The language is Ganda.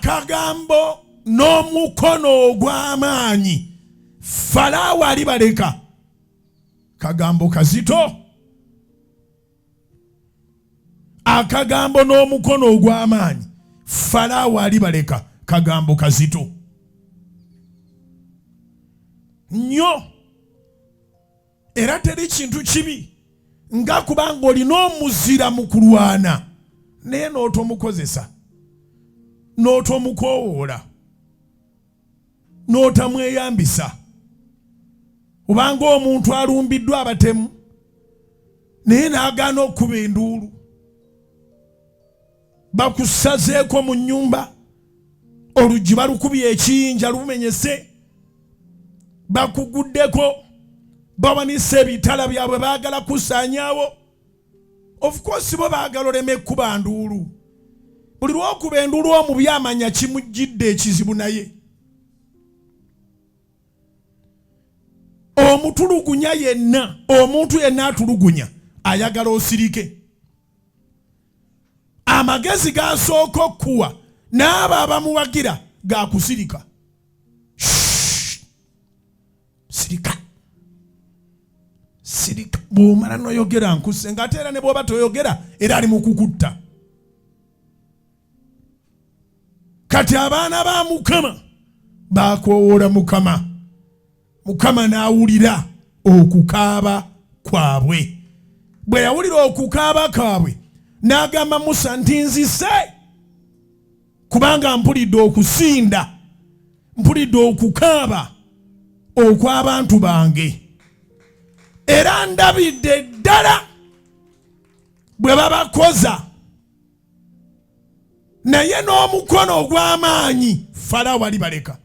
akagambo n'omukono ogw'amaanyi Falaawo alibaleka. Kagambo kazito. Akagambo n'omukono ogw'amaanyi Falaawo alibaleka. Kagambo kazito nnyo. Era teri kintu kibi nga kubanga olina omuzira mu kulwana naye n'otomukozesa, n'otomukowoola, n'otamweyambisa. Obanga omuntu alumbiddwa abatemu naye n'agaana okuba enduulu, bakusazeeko mu nnyumba, oluggi balukubye ekiyinja lumenyese, bakuguddeko, bawanise ebitala byabwe baagala kusaanyaawo. Of course bo baagala oleme kuba nduulu. Buli lw'okuba enduulu omubi amanya kimujjidde ekizibu naye. Omutulugunya yenna, omuntu yenna atulugunya ayagala osirike. Amagezi gasooka okuwa n'abo abamuwagira gakusirika. Sirika. Sirika. Bw'omala n'oyogera nkuse ng'ate era ne bw'oba toyogera era ali mu kukutta. Kati abaana ba Mukama bakoowoola Mukama. Mukama n'awulira okukaaba kwabwe. Bwe yawulira okukaaba kwabwe n'agamba Musa nti nzise kubanga mpulidde okusinda, mpulidde okukaaba okw'abantu bange. Era ndabidde ddala bwe babakoza, naye n'omukono ogw'amaanyi Falaawo alibaleka.